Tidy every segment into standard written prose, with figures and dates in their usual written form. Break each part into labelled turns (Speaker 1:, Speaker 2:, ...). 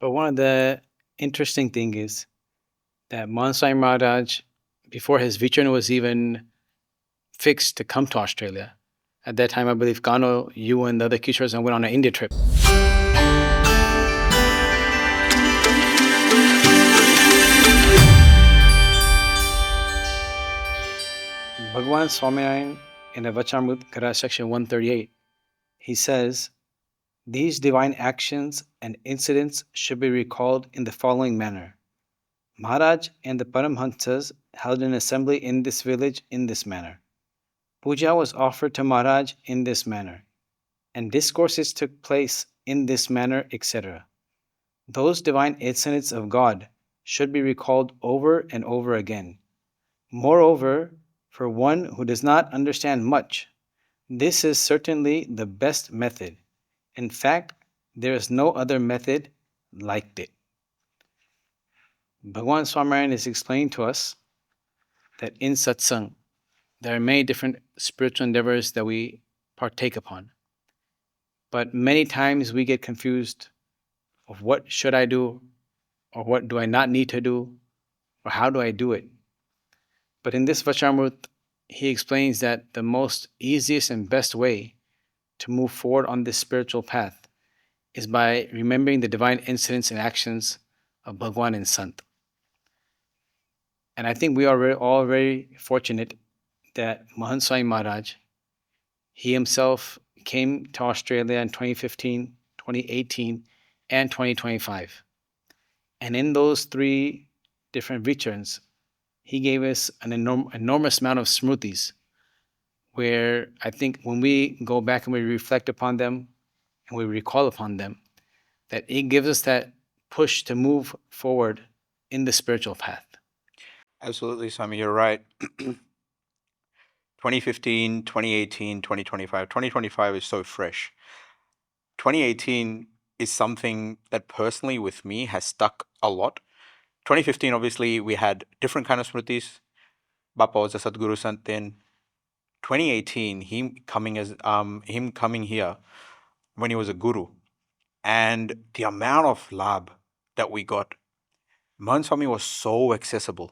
Speaker 1: But one of the interesting thing is that Mahant Swami Maharaj, before his vision was even fixed to come to Australia, at that time I believe Kano, you and the other Kishores went on an India trip. Bhagwan Swaminarayan in the Vachamrut Kara section 138, he says, these divine actions and incidents should be recalled in the following manner. Maharaj and the Paramhansas held an assembly in this village in this manner. Puja was offered to Maharaj in this manner, and discourses took place in this manner, etc. Those divine incidents of God should be recalled over and over again. Moreover, for one who does not understand much, this is certainly the best method. In fact, there is no other method like it. Bhagwan Swaminarayan is explaining to us that in satsang, there are many different spiritual endeavors that we partake upon. But many times we get confused of what should I do, or what do I not need to do, or how do I do it. But in this Vachamrut, he explains that the most easiest and best way to move forward on this spiritual path is by remembering the divine incidents and actions of Bhagwan and Sant. And I think we are all very fortunate that Mahant Swami Maharaj, he himself came to Australia in 2015, 2018, and 2025. And in those 3 different returns, he gave us an enormous amount of smrutis, where I think when we go back and we reflect upon them and we recall upon them, that it gives us that push to move forward in the spiritual path.
Speaker 2: Absolutely, Swami, you're right. 2015, 2018, 2025. 2025 is so fresh. 2018 is something that personally with me has stuck a lot. 2015, obviously, we had different kind of smritis. Bappa was a Sadguru Sant then. 2018, him coming here when he was a guru, and the amount of labh that we got. Mahant Swami was so accessible.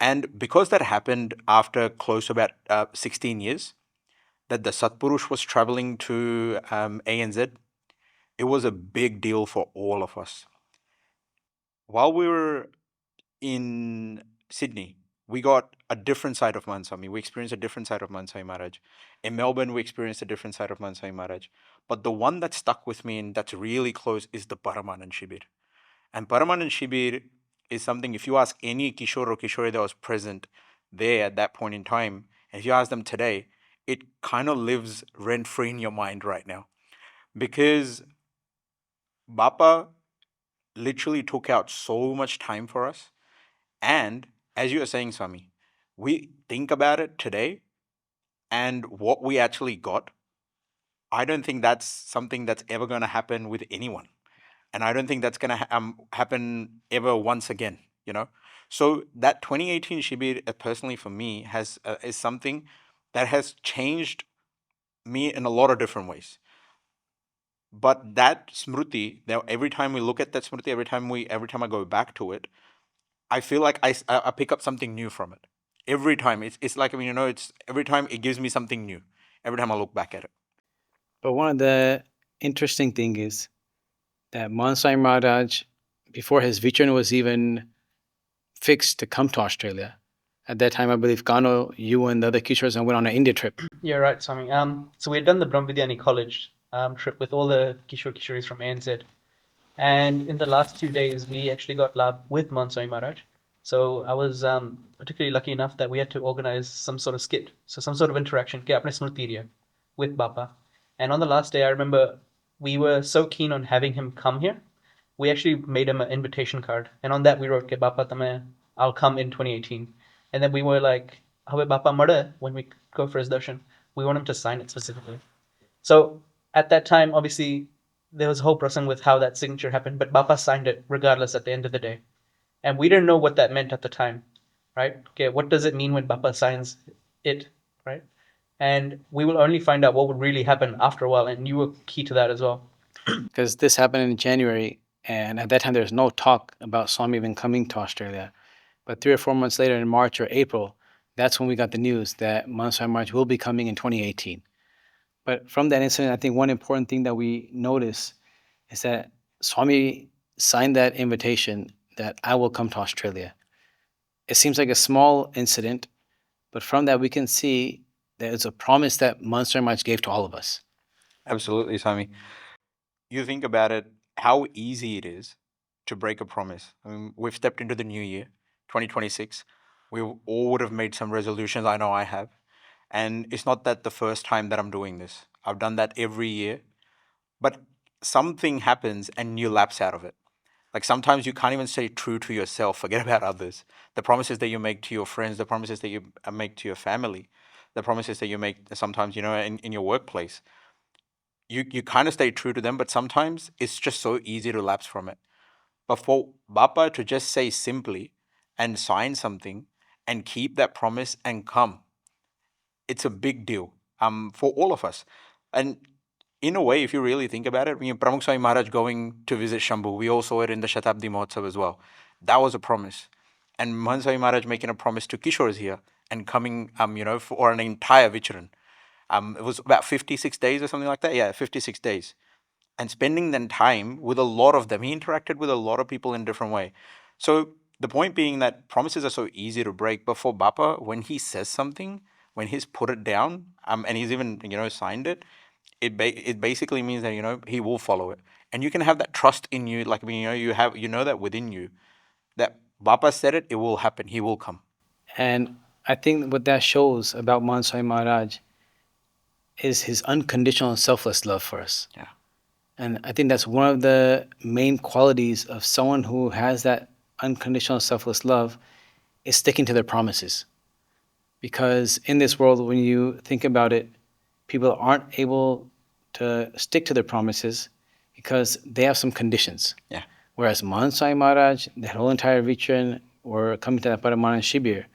Speaker 2: And because that happened after close to about 16 years, that the Satpurush was traveling to ANZ, it was a big deal for all of us. While we were in Sydney, we got a different side of Mahant Swami. We experienced a different side of Mahant Swami Maharaj. In Melbourne, we experienced a different side of Mahant Swami Maharaj. But the one that stuck with me and that's really close is the Paramanand Shibir. And Paramanand Shibir is something, if you ask any Kishore or Kishore that was present there at that point in time, and if you ask them today, it kind of lives rent-free in your mind right now. Because Bappa literally took out so much time for us. And as you were saying, Swami, we think about it today and what we actually got. I don't think that's something that's ever going to happen with anyone. And I don't think that's going to happen ever once again, you know. So that 2018 Shibir, personally for me, is something that has changed me in a lot of different ways. But that smruti, now every time we look at that smruti, every time I go back to it, I feel like I pick up something new from it. Every time it's like, it's every time it gives me something new. Every time I look back at it.
Speaker 1: But one of the interesting thing is that Mahant Swami Maharaj, before his vision was even fixed to come to Australia, at that time I believe Kano, you and the other Kishores went on an India trip.
Speaker 3: You're right, Swami. So we had done the Brahmavidyani College trip with all the Kishoris from ANZ. And in the last 2 days, we actually got lab with Mahant Swami Maharaj. So I was particularly lucky enough that we had to organize some sort of skit, so some sort of interaction, with Bappa. And on the last day, I remember we were so keen on having him come here. We actually made him an invitation card. And on that, we wrote, Bappa, I'll come in 2018. And then we were like, Bappa mada, when we go for his darshan, we want him to sign it specifically. So at that time, obviously, there was a whole process with how that signature happened, but Bappa signed it regardless at the end of the day. And we didn't know what that meant at the time, right? Okay, what does it mean when Bappa signs it, right? And we will only find out what would really happen after a while, and you were key to that as well.
Speaker 1: Because this happened in January, And at that time, there was no talk about Swami even coming to Australia. But 3 or 4 months later, in March or April, that's when we got the news that Mahant Swami Maharaj will be coming in 2018. But from that incident, I think one important thing that we notice is that Swami signed that invitation that I will come to Australia. It seems like a small incident, but from that we can see that it's a promise that Mahant Swami Maharaj gave to all of us.
Speaker 2: Absolutely, Swami. You think about it, how easy it is to break a promise. I mean, we've stepped into the new year, 2026. We all would have made some resolutions. I know I have. And it's not that the first time that I'm doing this. I've done that every year. But something happens and you lapse out of it. Like sometimes you can't even stay true to yourself, forget about others. The promises that you make to your friends, the promises that you make to your family, the promises that you make sometimes, in your workplace. You kind of stay true to them, but sometimes it's just so easy to lapse from it. But for Bapa to just say simply and sign something and keep that promise and come, it's a big deal for all of us. And in a way, if you really think about it, Pramukh Swami Maharaj going to visit Shambhu, we all saw it in the Shatabdi Mahotsav as well. That was a promise. And Mahant Swami Maharaj making a promise to Kishores here and coming, for an entire Vicharan. It was about 56 days or something like that. Yeah, 56 days. And spending then time with a lot of them. He interacted with a lot of people in a different way. So the point being that promises are so easy to break. But for Bapa, when he says something, when he's put it down, and he's even, signed it, it basically means that, he will follow it. And you can have that trust in you. Like, you know that within you, that Bapa said it, it will happen. He will come.
Speaker 1: And I think what that shows about Mahant Swami Maharaj is his unconditional and selfless love for us.
Speaker 2: Yeah.
Speaker 1: And I think that's one of the main qualities of someone who has that unconditional selfless love is sticking to their promises. Because in this world, when you think about it, people aren't able to stick to their promises because they have some conditions.
Speaker 2: Yeah.
Speaker 1: Whereas Mahant Swami Maharaj, the whole entire Vicharan were coming to that Paramanand Shibir.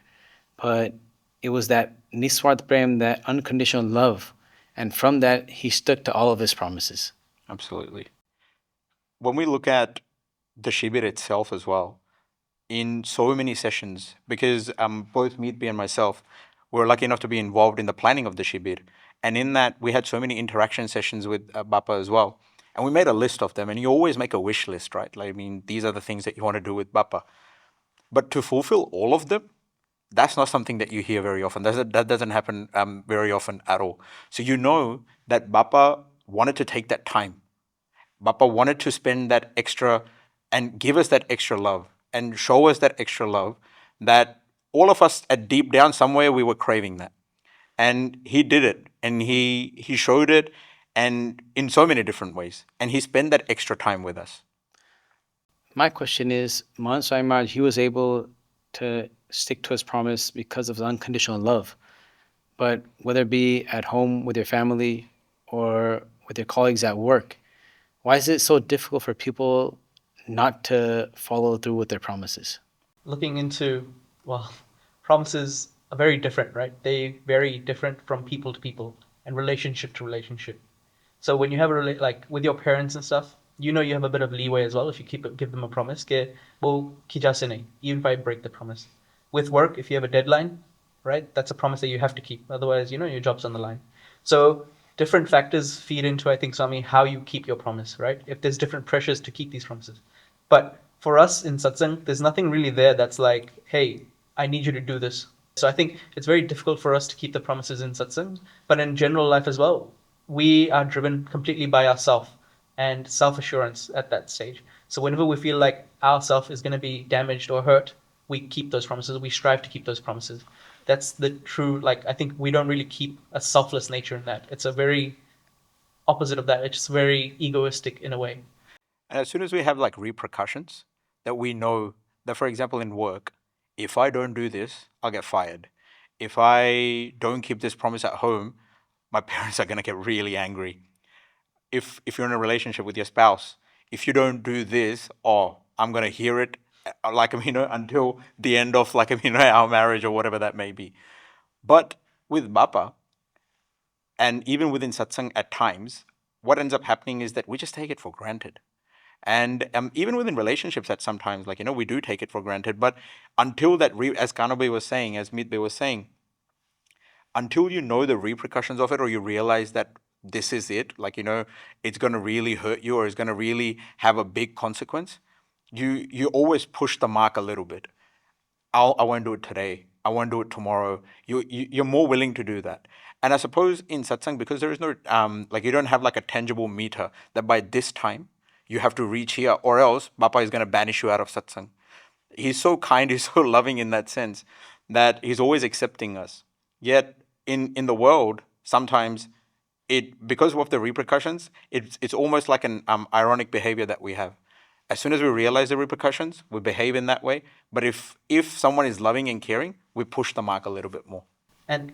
Speaker 1: But it was that Niswart Prem, that unconditional love. And from that, he stuck to all of his promises.
Speaker 2: Absolutely. When we look at the Shibir itself as well, in so many sessions, because both Meetby and myself were lucky enough to be involved in the planning of the Shibir. And in that, we had so many interaction sessions with Bapa as well. And we made a list of them. And you always make a wish list, right? Like, these are the things that you want to do with Bapa. But to fulfill all of them, that's not something that you hear very often. That doesn't happen very often at all. So you know that Bapa wanted to take that time. Bapa wanted to spend that extra and give us that extra love and show us that extra love that all of us at deep down somewhere we were craving that. And he did it and he showed it and in so many different ways. And he spent that extra time with us.
Speaker 1: My question is, Mahant Swami Maharaj, he was able to stick to his promise because of his unconditional love. But whether it be at home with your family or with your colleagues at work, why is it so difficult for people not to follow through with their promises?
Speaker 3: Looking into, well, promises are very different, right? They vary different from people to people and relationship to relationship. So when you have like with your parents and stuff, you have a bit of leeway as well if you give them a promise. Ke, wo kijase nahi, even if I break the promise. With work, if you have a deadline, right, that's a promise that you have to keep. Otherwise, your job's on the line. So different factors feed into, I think, Swami, how you keep your promise, right? If there's different pressures to keep these promises. But for us in satsang, there's nothing really there that's like, hey, I need you to do this. So I think it's very difficult for us to keep the promises in satsang, but in general life as well, we are driven completely by ourself and self-assurance at that stage. So whenever we feel like our self is going to be damaged or hurt, we keep those promises. We strive to keep those promises. That's the true, like, I think we don't really keep a selfless nature in that. It's a very opposite of that. It's just very egoistic in a way.
Speaker 2: And as soon as we have like repercussions that we know that, for example, in work, if I don't do this, I'll get fired. If I don't keep this promise at home, my parents are going to get really angry. If you're in a relationship with your spouse, if you don't do this, oh, I'm going to hear it until the end of our marriage or whatever that may be. But with Bapa, and even within satsang at times, what ends up happening is that we just take it for granted. And even within relationships, at sometimes, like, we do take it for granted. But until that, as Kanabe was saying, as Mitbe was saying, until you know the repercussions of it, or you realize that this is it, like, it's going to really hurt you, or it's going to really have a big consequence, you always push the mark a little bit. I won't do it today. I won't do it tomorrow. You're more willing to do that. And I suppose in satsang, because there is no, like, you don't have like a tangible meter that by this time you have to reach here, or else Bapa is going to banish you out of satsang. He's so kind, he's so loving in that sense, that he's always accepting us. Yet in the world, sometimes because of the repercussions, it's almost like an ironic behavior that we have. As soon as we realize the repercussions, we behave in that way. But if someone is loving and caring, we push the mark a little bit more.
Speaker 3: And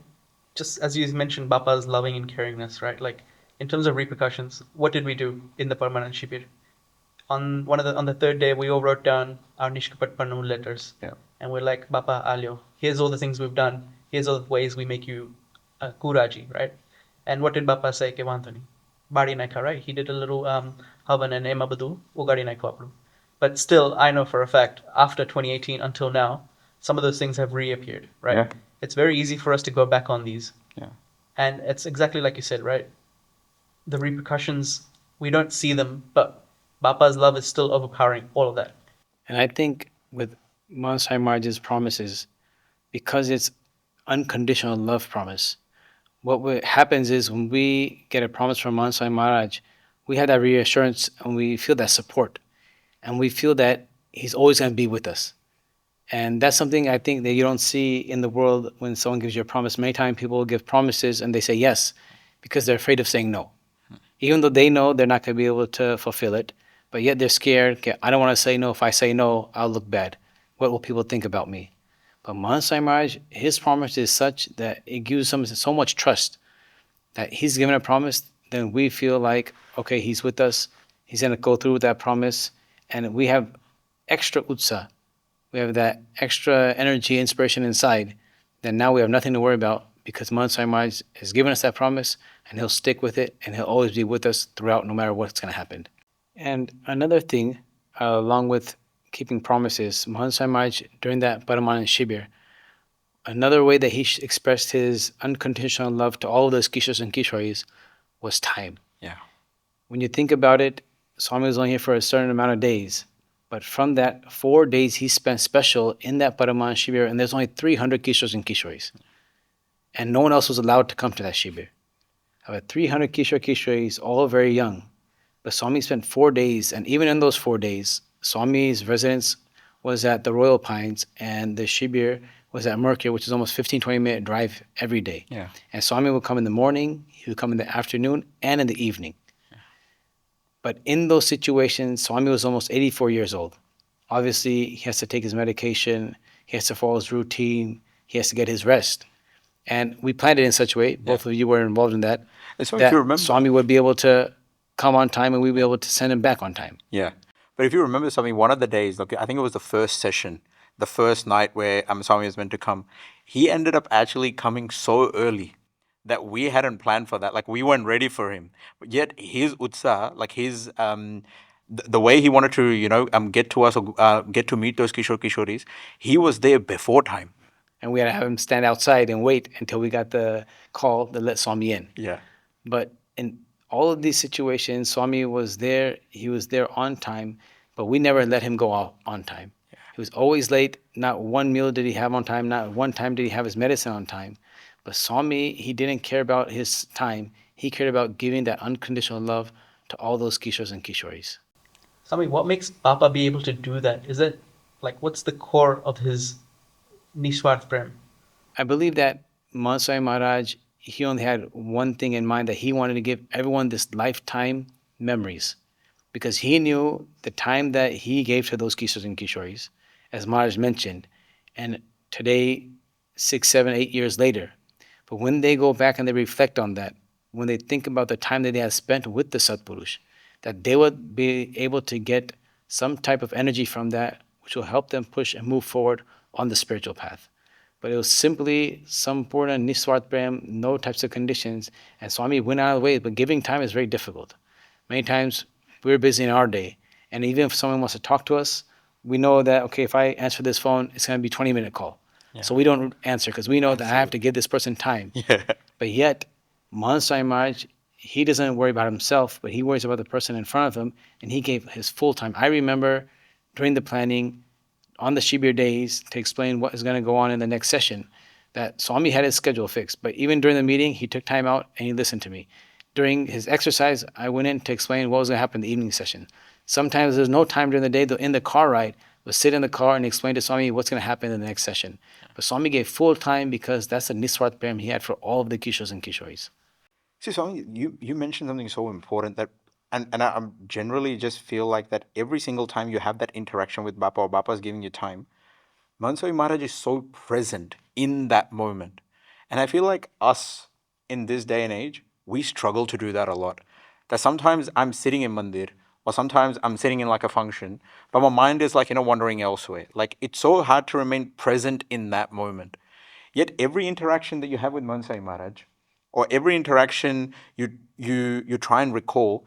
Speaker 3: just as you mentioned, Bapa's loving and caringness, right? Like in terms of repercussions, what did we do in the permanent shibir? On the third day, we all wrote down our Nishkapat Panu letters.
Speaker 2: Yeah.
Speaker 3: And we're like, Bapa Alyo, here's all the things we've done. Here's all the ways we make you Kuraji, right? And what did Bapa say? Ke Anthony? Badi Naika, right? He did a little havan and emabadu, ugadi naika. But still, I know for a fact, after 2018 until now, some of those things have reappeared, right?
Speaker 2: Yeah.
Speaker 3: It's very easy for us to go back on these.
Speaker 2: Yeah.
Speaker 3: And it's exactly like you said, right? The repercussions, we don't see them, but Bapa's love is still overpowering all of that.
Speaker 1: And I think with Mahant Swami Maharaj's promises, because it's unconditional love promise, what happens is when we get a promise from Mahant Swami Maharaj, we have that reassurance and we feel that support. And we feel that he's always going to be with us. And that's something I think that you don't see in the world when someone gives you a promise. Many times people give promises and they say yes because they're afraid of saying no. Even though they know they're not going to be able to fulfill it, but yet they're scared. Okay, I don't want to say no. If I say no, I'll look bad. What will people think about me? But Mahant Swami Maharaj, his promise is such that it gives us so much trust that he's given a promise, then we feel like, okay, he's with us. He's going to go through with that promise. And we have extra utsa. We have that extra energy, inspiration inside. That now we have nothing to worry about because Mahant Swami Maharaj has given us that promise and he'll stick with it and he'll always be with us throughout no matter what's going to happen. And another thing, along with keeping promises, Mahant Swami Maharaj, during that Paramanand Shibir, another way that he expressed his unconditional love to all of those kishors and kishoris was time.
Speaker 2: Yeah.
Speaker 1: When you think about it, Swami was only here for a certain amount of days. But from that 4 days he spent special in that Paramanand Shibir, and there's only 300 kishors and kishoris. And no one else was allowed to come to that Shibir. About 300 kishor kishoris, all very young. But Swami spent 4 days, and even in those 4 days, Swami's residence was at the Royal Pines, and the Shibir was at Mercure, which is almost 15-20 minute drive every day.
Speaker 2: Yeah.
Speaker 1: And Swami would come in the morning, he would come in the afternoon, and in the evening. But in those situations, Swami was almost 84 years old. Obviously, he has to take his medication, he has to follow his routine, he has to get his rest. And we planned it in such a way, both of you were involved in that,
Speaker 2: So if
Speaker 1: that
Speaker 2: you remember,
Speaker 1: Swami would be able to come on time and we'd be able to send him back on time.
Speaker 2: yeah. But if you remember something, one of the days, I think it was the first session, the first night where Swami was meant to come, he ended up actually coming so early that we hadn't planned for that. Like, we weren't ready for him. But yet his utsaha, like his the way he wanted to, get to us or get to meet those kishore kishoris, he was there before time.
Speaker 1: And we had to have him stand outside and wait until we got the call to let Swami in.
Speaker 2: Yeah.
Speaker 1: But in all of these situations, Swami was there, he was there on time, but we never let him go out on time. Yeah. He was always late. Not one meal did he have on time, not one time did he have his medicine on time. But Swami, he didn't care about his time. He cared about giving that unconditional love to all those kishors and kishoris.
Speaker 3: Swami, what makes Papa be able to do that? Is it like, what's the core of his Niswart Prem?
Speaker 1: I believe that Mahant Swami Maharaj, he only had one thing in mind, that he wanted to give everyone this lifetime memories. Because he knew the time that he gave to those kishors and kishoris, as Maharaj mentioned, and today, 6, 7, 8 years later. But when they go back and they reflect on that, when they think about the time that they have spent with the Satpurush, that they would be able to get some type of energy from that, which will help them push and move forward on the spiritual path. But it was simply Sampurna Niswart Prem, no types of conditions, and Swami went out of the way. But giving time is very difficult. Many times we're busy in our day, And even if someone wants to talk to us, we know that, okay, if I answer this phone, it's going to be a 20-minute call.
Speaker 2: Yeah.
Speaker 1: So we don't answer because we know that I have to
Speaker 2: Absolutely.
Speaker 1: give this person time.
Speaker 2: Yeah.
Speaker 1: But yet, Mahant Swami Maharaj, he doesn't worry about himself, but he worries about the person in front of him, and he gave his full time. I remember during the planning, on the Shibir days, to explain what is going to go on in the next session, that Swami had his schedule fixed. But even during the meeting, he took time out and he listened to me. During his exercise, I went in to explain what was going to happen in the evening session. Sometimes there's no time during the day, though in the car ride, would sit in the car and explain to Swami what's going to happen in the next session. But Swami gave full time because that's the Niswart Prem he had for all of the Kishors and Kishoris.
Speaker 2: See, Swami, you mentioned something so important that, and I'm generally just feel like that every single time you have that interaction with Bapa or Bapa's giving you time, Mahant Swami Maharaj is so present in that moment. And I feel like us in this day and age, we struggle to do that a lot. That sometimes I'm sitting in mandir, or sometimes I'm sitting in like a function, but my mind is like, wandering elsewhere. Like it's so hard to remain present in that moment. Yet every interaction that you have with Mahant Swami Maharaj, or every interaction you try and recall,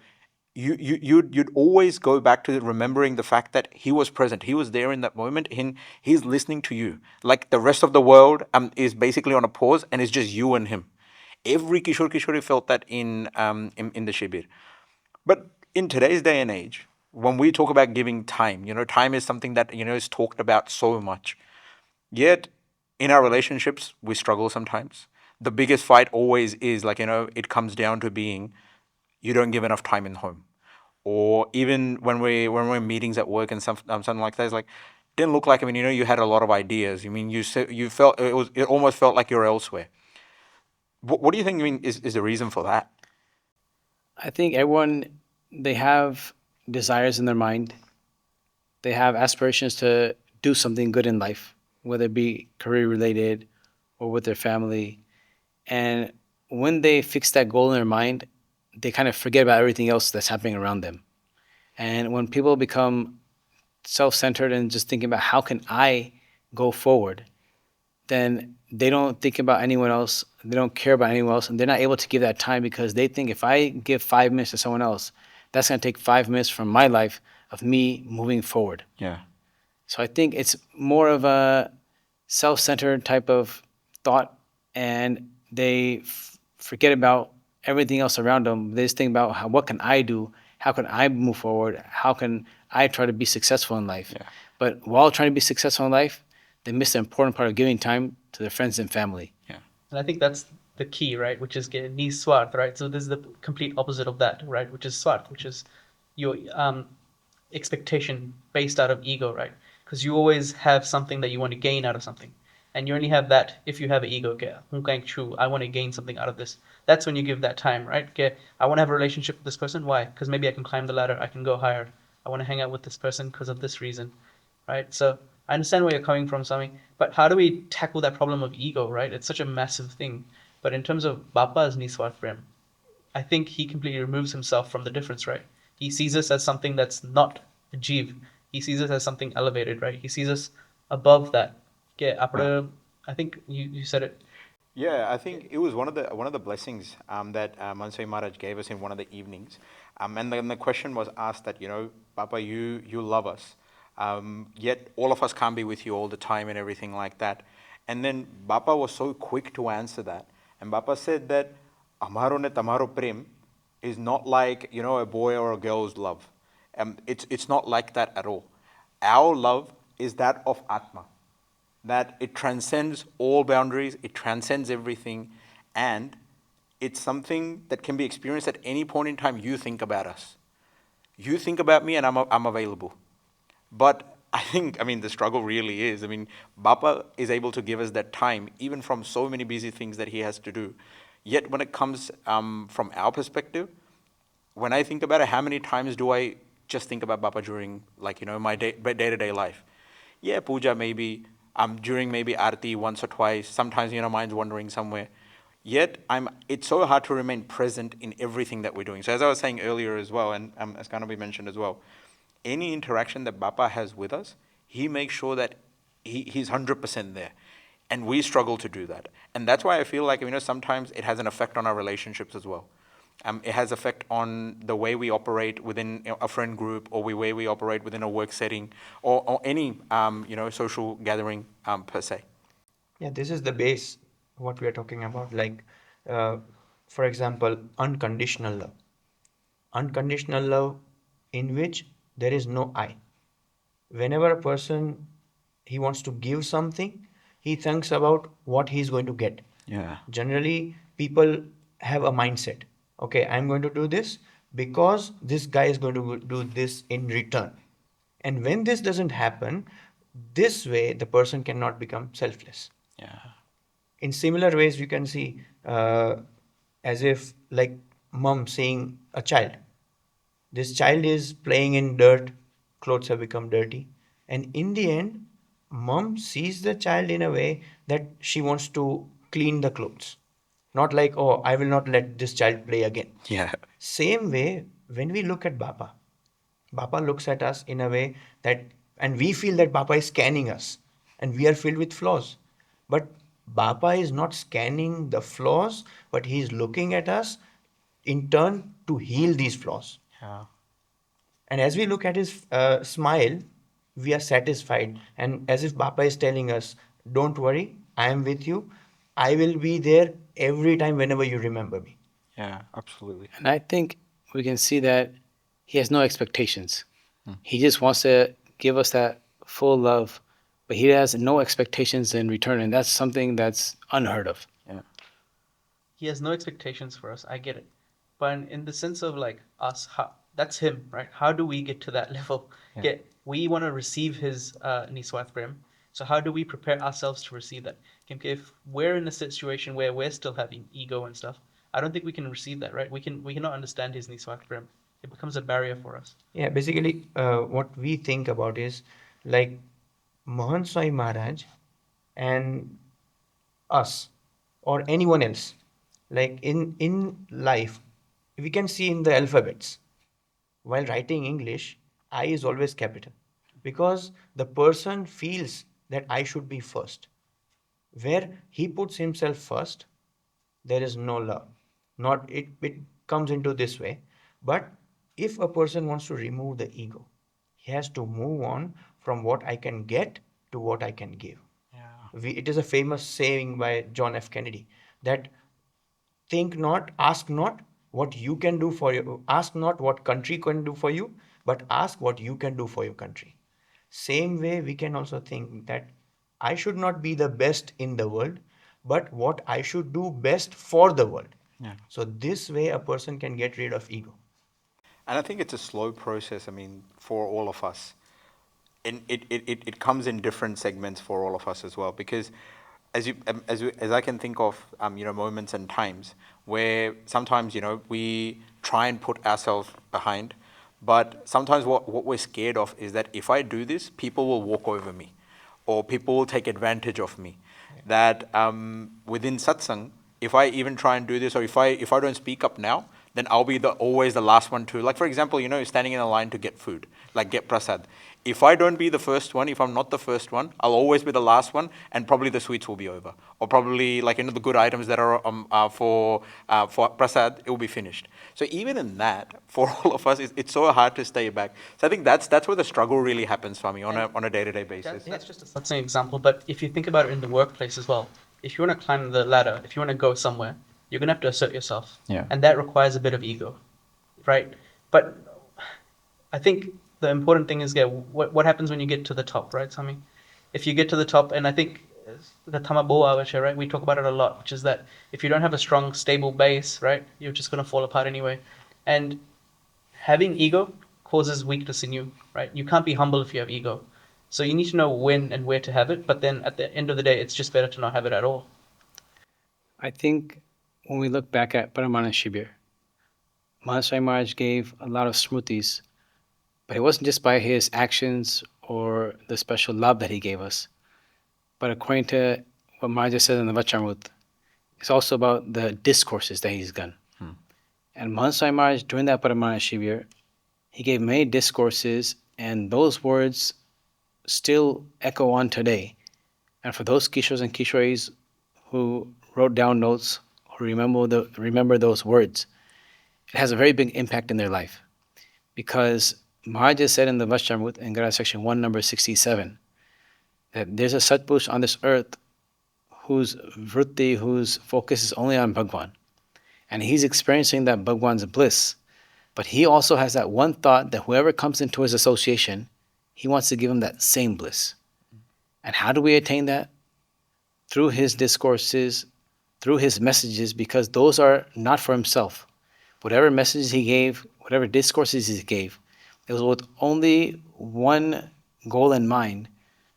Speaker 2: you'd always go back to remembering the fact that he was present, he was there in that moment, and he's listening to you. Like the rest of the world is basically on a pause, and it's just you and him. Every Kishori felt that in the Shibir. But in today's day and age, when we talk about giving time, time is something that is talked about so much. Yet, in our relationships, we struggle sometimes. The biggest fight always is like, it comes down to being you don't give enough time in home. Or even when we're in meetings at work and something like that, it's like, didn't look like, you had a lot of ideas. You felt it almost felt like you're elsewhere. What do you think, is the reason for that?
Speaker 1: I think everyone, they have desires in their mind. They have aspirations to do something good in life, whether it be career related or with their family. And when they fix that goal in their mind, they kind of forget about everything else that's happening around them. And when people become self centered and just thinking about how can I go forward, then they don't think about anyone else. They don't care about anyone else. And they're not able to give that time because they think if I give 5 minutes to someone else, that's going to take 5 minutes from my life of me moving forward.
Speaker 2: Yeah.
Speaker 1: So I think it's more of a self-centered type of thought, and they forget about everything else around them. They just think about what can I do? How can I move forward? How can I try to be successful in life?
Speaker 2: Yeah.
Speaker 1: But while trying to be successful in life, they miss the important part of giving time to their friends and family.
Speaker 2: Yeah.
Speaker 3: And I think that's the key, right? Which is ni swarth, right? So this is the complete opposite of that, right? Which is swarth, which is your expectation based out of ego, right? Because you always have something that you want to gain out of something. And you only have that if you have an ego. Okay, I want to gain something out of this. That's when you give that time, right? Okay, I want to have a relationship with this person. Why? Because maybe I can climb the ladder. I can go higher. I want to hang out with this person because of this reason, right? So I understand where you're coming from, Sami. But how do we tackle that problem of ego, right? It's such a massive thing. But in terms of Bapa's Niswat Prem, I think he completely removes himself from the difference, right? He sees us as something that's not a jeev. He sees us as something elevated, right? He sees us above that. Okay, I think you said it.
Speaker 2: Yeah, I think it was one of the blessings that Mahant Swami Maharaj gave us in one of the evenings, and then the question was asked that Papa, you love us, yet all of us can't be with you all the time and everything like that, and then Bapa was so quick to answer that, and Bapa said that Amaro ne tamaro prem is not like a boy or a girl's love, it's not like that at all. Our love is that of Atma, that it transcends all boundaries, it transcends everything, and it's something that can be experienced at any point in time you think about us. You think about me, and I'm available. But the struggle really is. Bapa is able to give us that time, even from so many busy things that he has to do. Yet, when it comes from our perspective, when I think about it, how many times do I just think about Bapa during, my day-to-day life? Yeah, puja maybe, during maybe arti once or twice. Sometimes, mind's wandering somewhere. Yet, it's so hard to remain present in everything that we're doing. So as I was saying earlier as well, and as Kanabi mentioned as well, any interaction that Bapa has with us, he makes sure that he's 100% there. And we struggle to do that. And that's why I feel like, sometimes it has an effect on our relationships as well. It has effect on the way we operate within a friend group, or the way we operate within a work setting, or any social gathering per se.
Speaker 4: Yeah, this is the base what we are talking about. Like, uh, for example, unconditional love. Unconditional love in which there is no I. Whenever a person he wants to give something, he thinks about what he's going to get.
Speaker 2: Yeah.
Speaker 4: Generally, people have a mindset. Okay, I'm going to do this because this guy is going to do this in return. And when this doesn't happen, this way the person cannot become selfless.
Speaker 2: Yeah.
Speaker 4: In similar ways, you can see as if like mom saying a child, this child is playing in dirt, clothes have become dirty. And in the end, mom sees the child in a way that she wants to clean the clothes. Not like, oh, I will not let this child play again.
Speaker 2: Yeah.
Speaker 4: Same way, when we look at Bapa, Bapa looks at us in a way that, and we feel that Bapa is scanning us and we are filled with flaws. But Bapa is not scanning the flaws, but he is looking at us in turn to heal these flaws.
Speaker 2: Yeah.
Speaker 4: And as we look at his smile, we are satisfied. And as if Bapa is telling us, don't worry, I am with you. I will be there every time whenever you remember me.
Speaker 2: Yeah. Absolutely.
Speaker 1: And I think we can see that he has no expectations. He just wants to give us that full love, but he has no expectations in return. And that's something that's unheard of.
Speaker 2: Yeah.
Speaker 3: He has no expectations for us. I get it. But in the sense of like us, that's him, right? How do we get to that level?
Speaker 2: Yeah.
Speaker 3: We want to receive his Niswath Prem. So how do we prepare ourselves to receive that? If we're in a situation where we're still having ego and stuff, I don't think we can receive that, right? We cannot understand his Niswath Prem. It becomes a barrier for us.
Speaker 4: Yeah, basically, what we think about is like Mahant Swami Maharaj and us or anyone else. Like in life, we can see in the alphabets. While writing English, I is always capital because the person feels that I should be first. Where he puts himself first, there is no love. Not it comes into this way. But if a person wants to remove the ego, he has to move on from what I can get to what I can give.
Speaker 2: Yeah.
Speaker 4: It is a famous saying by John F. Kennedy that think not, ask not what you can do for you, ask not what country can do for you, but ask what you can do for your country. Same way, we can also think that I should not be the best in the world, but what I should do best for the world.
Speaker 2: Yeah.
Speaker 4: So, this way, a person can get rid of ego.
Speaker 2: And I think it's a slow process, I mean, for all of us. And it comes in different segments for all of us as well, because as I can think of moments and times where sometimes we try and put ourselves behind, but sometimes what we're scared of is that if I do this, people will walk over me, or people will take advantage of me. That within satsang, if I even try and do this, or if I don't speak up now, then I'll be always the last one to, like, for example, standing in a line to get food, like get prasad. If I don't be the first one, if I'm not the first one, I'll always be the last one, and probably the sweets will be over, or probably like the good items that are for prasad, it will be finished. So even in that, for all of us, it's so hard to stay back. So I think that's where the struggle really happens for me on a day-to-day basis.
Speaker 3: That's just a satsang example, but if you think about it in the workplace as well, if you want to climb the ladder, if you want to go somewhere, you're going to have to assert yourself.
Speaker 2: Yeah.
Speaker 3: And that requires a bit of ego, right? But I think the important thing is, what happens when you get to the top, right, Sami? If you get to the top, and I think the Tamaboa, right, we talk about it a lot, which is that if you don't have a strong, stable base, right, you're just going to fall apart anyway. And having ego causes weakness in you, right? You can't be humble if you have ego. So you need to know when and where to have it, but then at the end of the day, it's just better to not have it at all.
Speaker 1: I think when we look back at Paramana Shibir, Mahant Swami Maharaj gave a lot of smrutis, but it wasn't just by his actions or the special love that he gave us, but according to what Maharaj says in the Vachamrut, it's also about the discourses that he's done. And Mahant Swami Maharaj, during that Paramana Shibir, he gave many discourses, and those words still echo on today. And for those kishors and kishoris who wrote down notes, who remember those words, it has a very big impact in their life. Because Maharaj said in the Vajramut in Gara section 1, number 67, that there's a Satpurush on this earth whose vritti, whose focus is only on Bhagwan. And he's experiencing that Bhagwan's bliss. But he also has that one thought that whoever comes into his association, he wants to give him that same bliss. And how do we attain that? Through his discourses, through his messages, because those are not for himself. Whatever messages he gave, whatever discourses he gave, it was with only one goal in mind,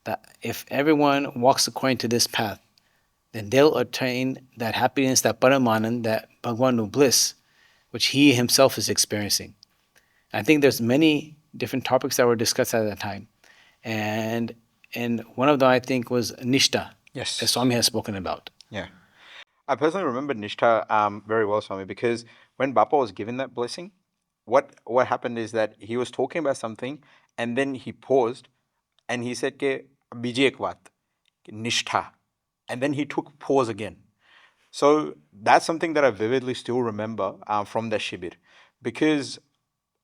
Speaker 1: that if everyone walks according to this path, then they'll attain that happiness, that paramanand, that Bhagwanu bliss, which he himself is experiencing. I think there's many different topics that were discussed at that time. And one of them, I think, was nishta,
Speaker 2: Yes.
Speaker 1: as Swami has spoken about.
Speaker 2: Yeah. I personally remember Nishta very well, Swami, because when Bappa was given that blessing, what happened is that he was talking about something and then he paused and he said, Ke biji ek baat, Nishtha. And then he took pause again. So that's something that I vividly still remember from the Shibir. Because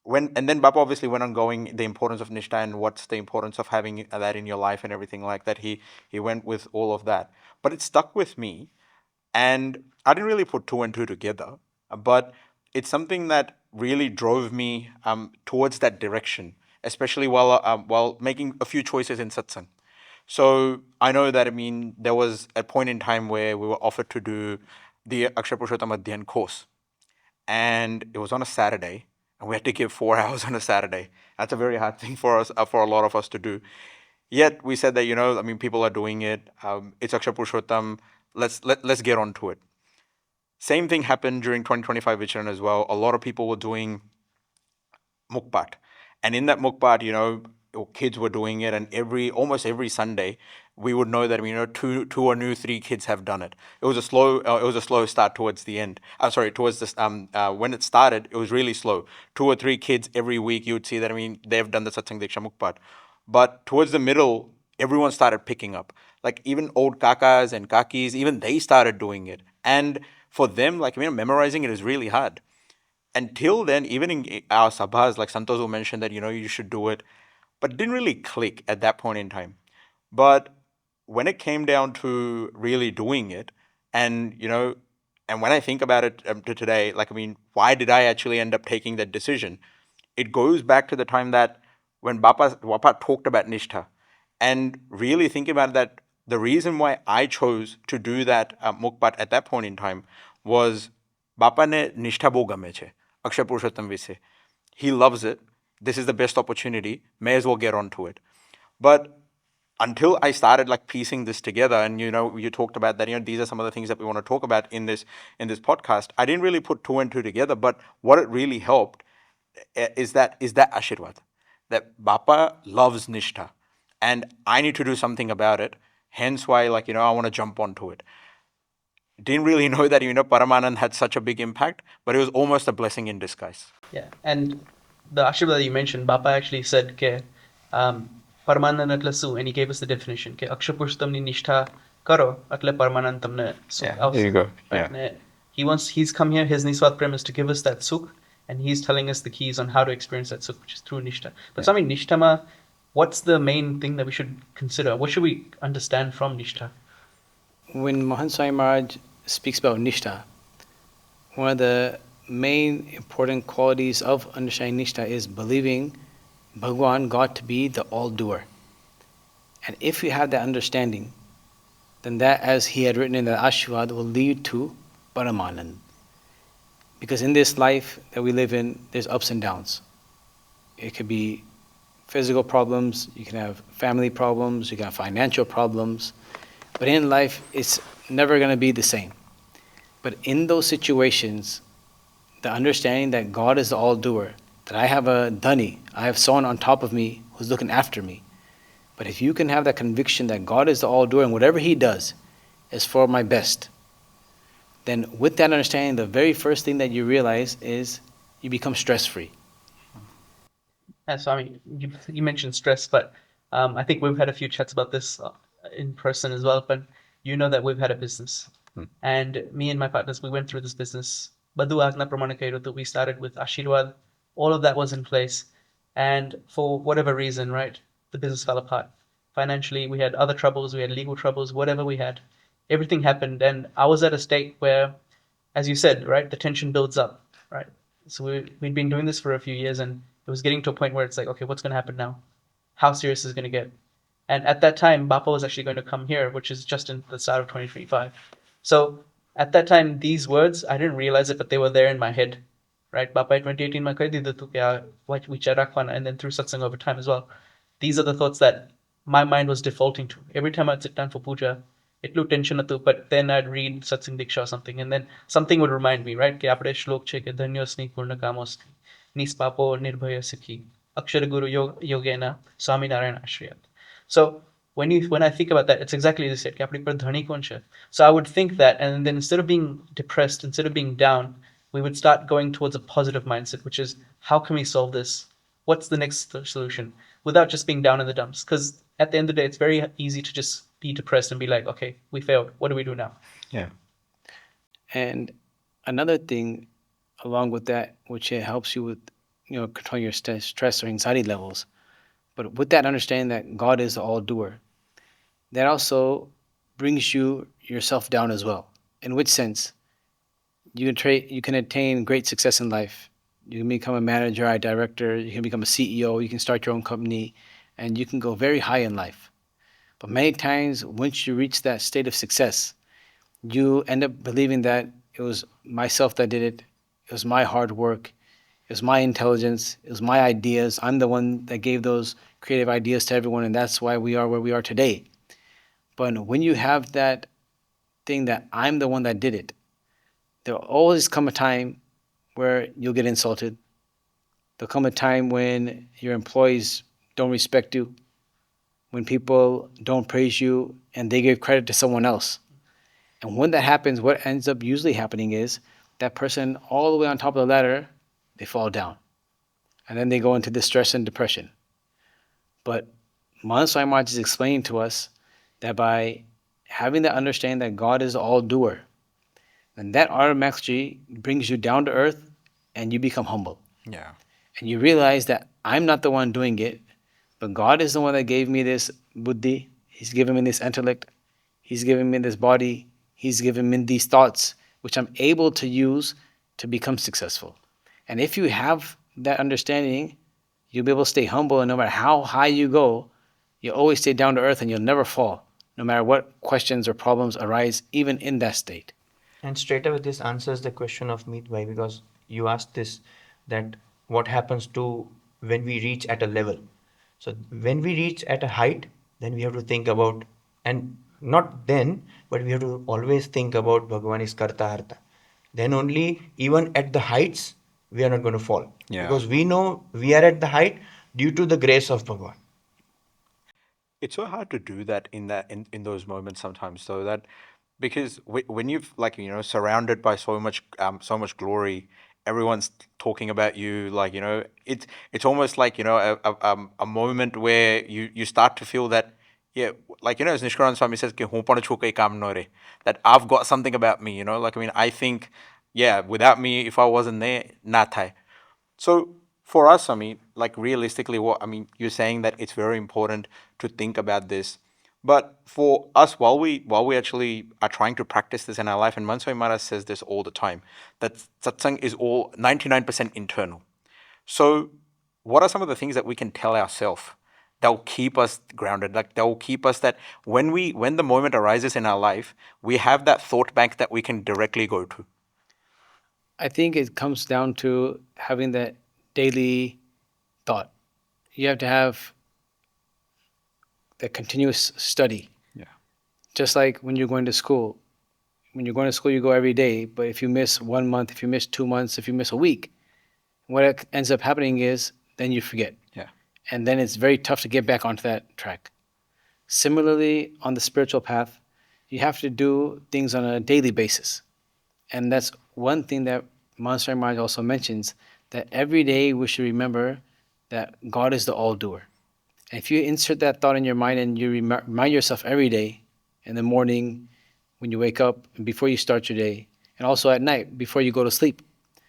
Speaker 2: and then Bappa obviously went on going the importance of Nishta and what's the importance of having that in your life and everything like that. He went with all of that. But it stuck with me, and I didn't really put two and two together, but it's something that really drove me towards that direction, especially while making a few choices in satsang. So I know that, there was a point in time where we were offered to do the Akshar Purushottam Adhyan course, and it was on a Saturday, and we had to give 4 hours on a Saturday. That's a very hard thing for us, for a lot of us to do. Yet we said that people are doing it. It's Akshar Purushottam. Let's get on to it. Same thing happened during 2025 Vicharan as well. A lot of people were doing mukbat, and in that mukbat, kids were doing it, and almost every Sunday, we would know that two or new 3 kids have done it. It was a slow start towards the end. I'm sorry, towards this when it started, it was really slow. 2 or 3 kids every week, you would see that they've done the satsang diksha mukbat, but towards the middle, everyone started picking up. Like even old kakas and kakis, even they started doing it, and for them, memorizing it is really hard. Until then, even in our sabhas, like Santosh mentioned that you should do it, but it didn't really click at that point in time. But when it came down to really doing it, and and when I think about it to today, why did I actually end up taking that decision? It goes back to the time that when Bappa talked about Nishtha, and really thinking about that, the reason why I chose to do that mukbat at that point in time was Bappa ne Nishtha bo game che, Akshar Purushottam vise. He loves it. This is the best opportunity. May as well get onto it. But until I started piecing this together, and you talked about that, these are some of the things that we want to talk about in this podcast. I didn't really put 2 and 2 together, but what it really helped is that Ashirwad, that Bappa loves Nishtha, and I need to do something about it. Hence why, I want to jump onto it. Didn't really know that, Paramanand had such a big impact, but it was almost a blessing in disguise.
Speaker 3: Yeah, and the Ashirwad that you mentioned, Bappa actually said, ke, Paramanand atle su, and he gave us the definition, ke Akshar Purushottam ni nishtha karo, atle Paramanand tamne sukh avse.
Speaker 2: There you go.
Speaker 3: Right?
Speaker 2: Yeah.
Speaker 3: He's come here, his Niswat Prem is to give us that sukh, and he's telling us the keys on how to experience that sukh, which is through Nishtha. But Swami, Nishtama, what's the main thing that we should consider? What should we understand from Nishtha?
Speaker 1: When Mahant Swami Maharaj speaks about nishta, one of the main important qualities of understanding nishta is believing Bhagwan, God, to be the all-doer. And if you have that understanding, then that, as he had written in the Ashirwad, will lead to Paramanand. Because in this life that we live in, there's ups and downs. It could be physical problems, you can have family problems, you can have financial problems, but in life, it's never going to be the same. But in those situations, the understanding that God is the all-doer, that I have a dhani, I have someone on top of me who's looking after me. But if you can have that conviction that God is the all-doer and whatever He does is for my best, then with that understanding, the very first thing that you realize is you become stress-free.
Speaker 3: Swami, you mentioned stress, but I think we've had a few chats about this in person as well. But you know that we've had a business, and me and my partners, we went through this business Badu Agna Pramana Kairu, we started with Ashirwad. All of that was in place. And for whatever reason, right, the business fell apart. Financially, we had other troubles, we had legal troubles, whatever we had. Everything happened. And I was at a state where, as you said, right, the tension builds up, right? So we'd been doing this for a few years, and it was getting to a point where it's like, okay, what's going to happen now? How serious is it going to get? And at that time, Bapa was actually going to come here, which is just in the start of 2025. So at that time, these words, I didn't realize it, but they were there in my head, right? Bapa 2018 mein kar dida tu kya vichar rakhwana, and then through satsang over time as well. These are the thoughts that my mind was defaulting to. Every time I'd sit down for puja, itlu tension atu, but then I'd read satsang diksha or something, and then something would remind me, right? Ki apde shlok che ke dhanyosni purna kamosti, nispapo nirbhaya sakhi, akshara guru yogena swami narayana ashriyat. So when I think about that, it's exactly as you said, Kapri par dhani kaun hai? So I would think that, and then instead of being depressed, instead of being down, we would start going towards a positive mindset, which is how can we solve this? What's the next solution? Without just being down in the dumps. Because at the end of the day, it's very easy to just be depressed and be like, okay, we failed. What do we do now?
Speaker 2: Yeah.
Speaker 1: And another thing along with that, which it helps you with, controlling your stress or anxiety levels. But with that understanding that God is the all doer, that also brings yourself down as well. In which sense, you can attain great success in life. You can become a manager, a director, you can become a CEO, you can start your own company, and you can go very high in life. But many times, once you reach that state of success, you end up believing that it was myself that did it, it was my hard work, it was my intelligence, it was my ideas. I'm the one that gave those creative ideas to everyone, and that's why we are where we are today. But when you have that thing that I'm the one that did it, there'll always come a time where you'll get insulted. There'll come a time when your employees don't respect you, when people don't praise you and they give credit to someone else. And when that happens, what ends up usually happening is that person all the way on top of the ladder, they fall down. And then they go into distress and depression. But Mahant Swami Maharaj is explaining to us that by having the understanding that God is all doer, then that automatically brings you down to earth and you become humble.
Speaker 2: Yeah.
Speaker 1: And you realize that I'm not the one doing it, but God is the one that gave me this buddhi. He's given me this intellect. He's given me this body. He's given me these thoughts, which I'm able to use to become successful. And if you have that understanding, you'll be able to stay humble, and no matter how high you go, you'll always stay down to earth and you'll never fall, no matter what questions or problems arise, even in that state.
Speaker 4: And straight away, this answers the question of Meet Bhai, because you asked this, that what happens to when we reach at a level. So when we reach at a height, then we have to think about, and not then, but we have to always think about Bhagavan is Karta-Harta. Then only, even at the heights, we are not going to fall.
Speaker 2: Yeah.
Speaker 4: Because we know we are at the height due to the grace of Bhagavan.
Speaker 2: It's so hard to do that in those moments sometimes, so that because when you've surrounded by so much glory, everyone's talking about you, it's almost like a moment where you start to feel that, yeah, as Nishkaran Swami says कि "हूँ पण छू कई काम न रे," that I've got something about me, I think, yeah, without me, if I wasn't there, na thai. So for us, realistically, you're saying that it's very important to think about this. But for us, while we actually are trying to practice this in our life, and Manswami Maharaj says this all the time, that satsang is all 99% internal. So what are some of the things that we can tell ourselves that will keep us grounded, that will keep us, that when the moment arises in our life, we have that thought bank that we can directly go to?
Speaker 1: I think it comes down to having that daily thought. You have to have that continuous study.
Speaker 2: Yeah.
Speaker 1: Just like when you're going to school. When you're going to school, you go every day. But if you miss 1 month, if you miss 2 months, if you miss a week, what ends up happening is then you forget.
Speaker 2: Yeah.
Speaker 1: And then it's very tough to get back onto that track. Similarly, on the spiritual path, you have to do things on a daily basis. And that's one thing that Mahant Swami Maharaj also mentions, that every day we should remember that God is the all-doer. And if you insert that thought in your mind and you remind yourself every day, in the morning, when you wake up, and before you start your day, and also at night before you go to sleep.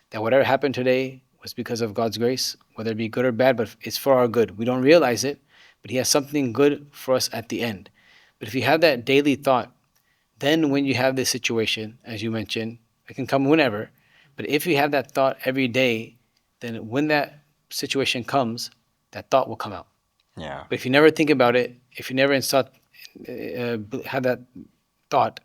Speaker 1: That whatever happened today was because of God's grace, whether it be good or bad, but it's for our good. We don't realize it, but He has something good for us at the end. But if you have that daily thought, then when you have this situation, as you mentioned, it can come whenever, but if you have that thought every day, then when that situation comes, that thought will come out.
Speaker 2: Yeah.
Speaker 1: But if you never think about it, if you never have that thought,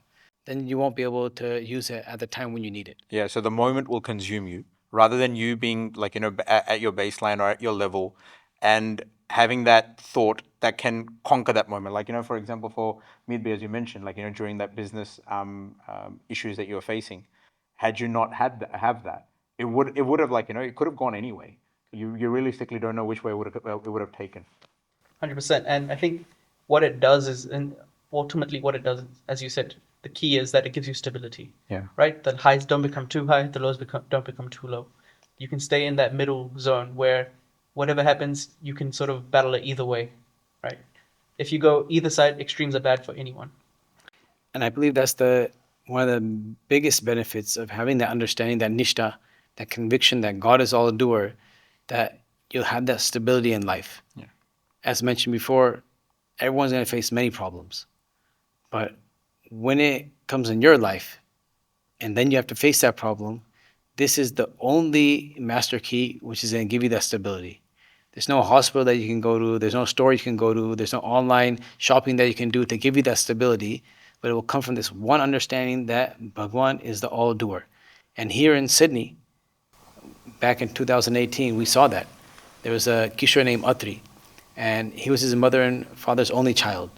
Speaker 1: then you won't be able to use it at the time when you need it.
Speaker 2: Yeah, so the moment will consume you rather than you being like, at your baseline or at your level and having that thought that can conquer that moment. Like, for example, for Midby, as you mentioned, like, during that business issues that you were facing, had you not have that, it would have like, it could have gone anyway. You realistically don't know which way it would have taken.
Speaker 3: 100%. And I think what it does is, and ultimately what it does, as you said, the key is that it gives you stability.
Speaker 2: Yeah.
Speaker 3: Right? The highs don't become too high, the lows don't become too low. You can stay in that middle zone where whatever happens, you can sort of battle it either way. Right? If you go either side, extremes are bad for anyone.
Speaker 1: And I believe that's one of the biggest benefits of having that understanding, that nishta, that conviction that God is all a doer, that you'll have that stability in life.
Speaker 2: Yeah.
Speaker 1: As mentioned before, everyone's going to face many problems. But when it comes in your life, and then you have to face that problem, this is the only master key which is going to give you that stability. There's no hospital that you can go to, there's no store you can go to, there's no online shopping that you can do to give you that stability, but it will come from this one understanding that Bhagwan is the all-doer. And here in Sydney, back in 2018, we saw that. There was a Kishore named Atri, and he was his mother and father's only child.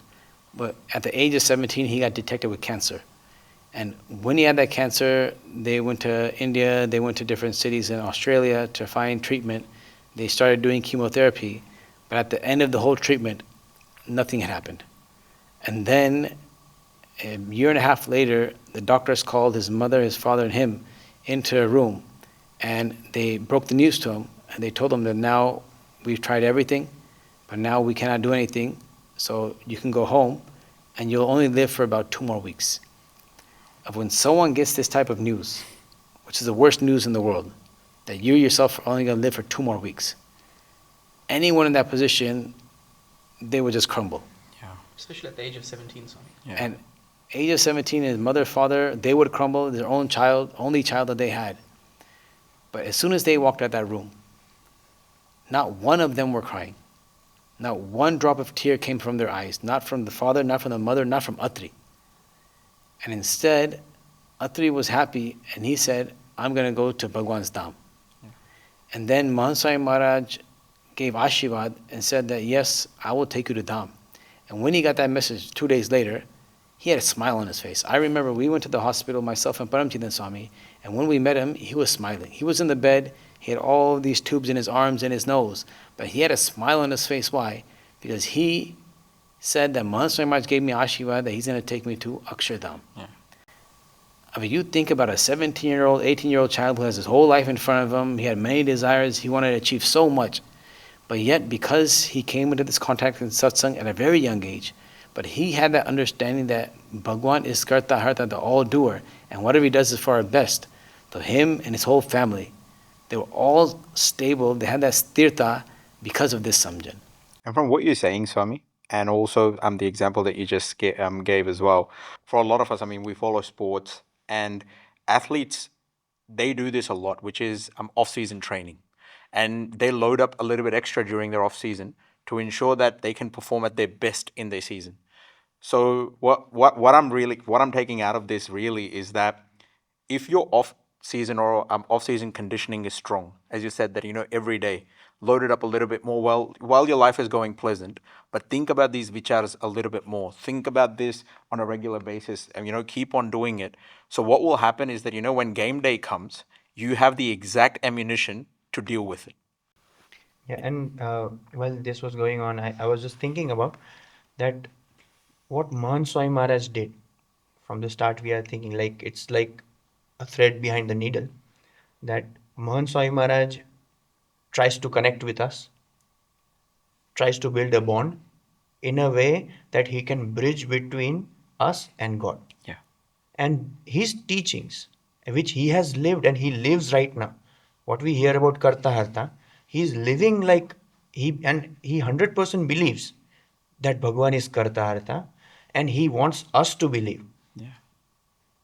Speaker 1: But at the age of 17, he got detected with cancer. And when he had that cancer, they went to India, they went to different cities in Australia to find treatment. They started doing chemotherapy, but at the end of the whole treatment, nothing had happened. And then a year and a half later, the doctors called his mother, his father, and him into a room, and they broke the news to him, and they told him that now we've tried everything, but now we cannot do anything, so you can go home, and you'll only live for about 2 more weeks. Of when someone gets this type of news, which is the worst news in the world, that you yourself are only going to live for 2 more weeks, anyone in that position, they would just crumble.
Speaker 2: Yeah.
Speaker 3: Especially at the age of 17, Swami.
Speaker 2: Yeah.
Speaker 1: And age of 17, his mother, father, they would crumble, their own child, only child that they had. But as soon as they walked out that room, not one of them were crying. Not one drop of tear came from their eyes, not from the father, not from the mother, not from Atri. And instead, Atri was happy, and he said, I'm going to go to Bhagwan's Dham.
Speaker 2: Yeah.
Speaker 1: And then Mahant Swami Maharaj gave Ashirvad and said that, yes, I will take you to Dham. And when he got that message 2 days later, he had a smile on his face. I remember we went to the hospital, myself and Paramchidan Swami, and when we met him, he was smiling. He was in the bed, he had all these tubes in his arms and his nose, but he had a smile on his face. Why? Because he said that Mahant Swami Maharaj gave me Ashirvad that he's going to take me to Akshardham.
Speaker 2: Yeah.
Speaker 1: I mean, you think about a 17-year-old, 18-year-old child who has his whole life in front of him. He had many desires. He wanted to achieve so much. But yet, because he came into this contact with satsang at a very young age, but he had that understanding that Bhagwan is Karta-Harta, the all-doer, and whatever he does is for our best. So him and his whole family, they were all stable. They had that sthirta because of this samjan.
Speaker 2: And from what you're saying, Swami, and also the example that you just gave as well, for a lot of us, I mean, we follow sports, and athletes, they do this a lot, which is off-season training. And they load up a little bit extra during their off-season to ensure that they can perform at their best in their season. So what I'm taking out of this really is that if your off-season or off-season conditioning is strong, as you said that every day, load it up a little bit more while your life is going pleasant, but think about these vicharas a little bit more. Think about this on a regular basis, and keep on doing it. So what will happen is that when game day comes, you have the exact ammunition to deal with it.
Speaker 4: Yeah, and while this was going on, I was just thinking about that what Mahant Swami Maharaj did from the start. We are thinking like it's like a thread behind the needle that Mahant Swami Maharaj tries to connect with us, tries to build a bond in a way that he can bridge between us and God.
Speaker 2: Yeah.
Speaker 4: And his teachings, which he has lived and he lives right now. What we hear about Karta-Harta, he is living like he 100% believes that Bhagwan is Karta-Harta, and he wants us to believe.
Speaker 1: Yeah.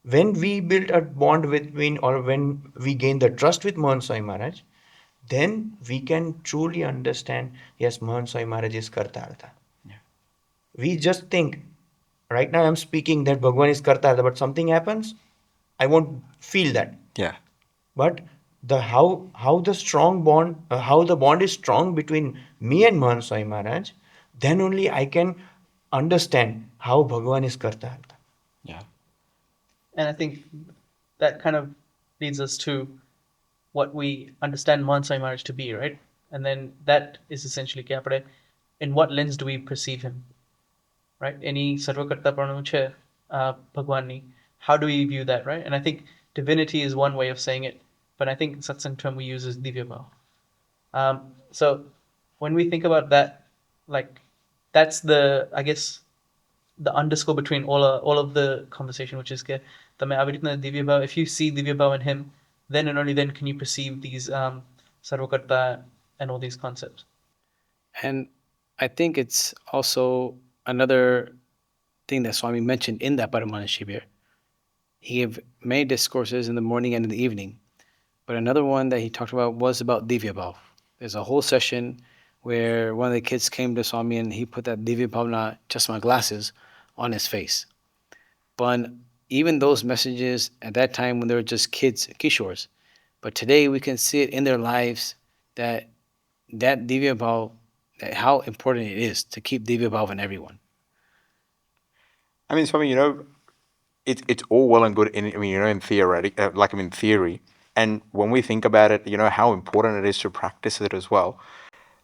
Speaker 4: When we build a bond between, or when we gain the trust with Mahant Swami Maharaj, then we can truly understand, yes, Mahant Swami Maharaj is Karta-Harta.
Speaker 1: Yeah.
Speaker 4: We just think, right now I'm speaking that Bhagwan is Karta-Harta, but something happens, I won't feel that.
Speaker 2: Yeah.
Speaker 4: But the how the strong bond, how the bond is strong between me and Mahant Swami Maharaj, then only I can understand how Bhagwan is Karta-Harta.
Speaker 2: Yeah.
Speaker 3: And I think that kind of leads us to what we understand Mahant Swami Maharaj to be, right? And then that is essentially kya apne, in what lens do we perceive him, right? Any sarvakarta pranamucha Bhagwan ni, how do we view that, right? And I think divinity is one way of saying it, but I think satsang term we use is Divya Bhav. So when we think about that, like that's the, I guess, the underscore between all of the conversation, which is ke tame આવી રીતના Divya Bhav, if you see Divya Bhav in him, then and only then can you perceive these sarvakarta and all these concepts.
Speaker 1: And I think it's also another thing that Swami mentioned in that Paramana Shibir. He gave many discourses in the morning and in the evening, but another one that he talked about was about Divya Bhav. There's a whole session where one of the kids came to Swami and he put that Divya Bhavna chashma glasses on his face. But even those messages at that time when they were just kids, kishores, but today we can see it in their lives that Divya Bhav, that how important it is to keep Divya Bhav in everyone.
Speaker 2: I mean, Swami, it's all well and good in theory. And when we think about it, how important it is to practice it as well.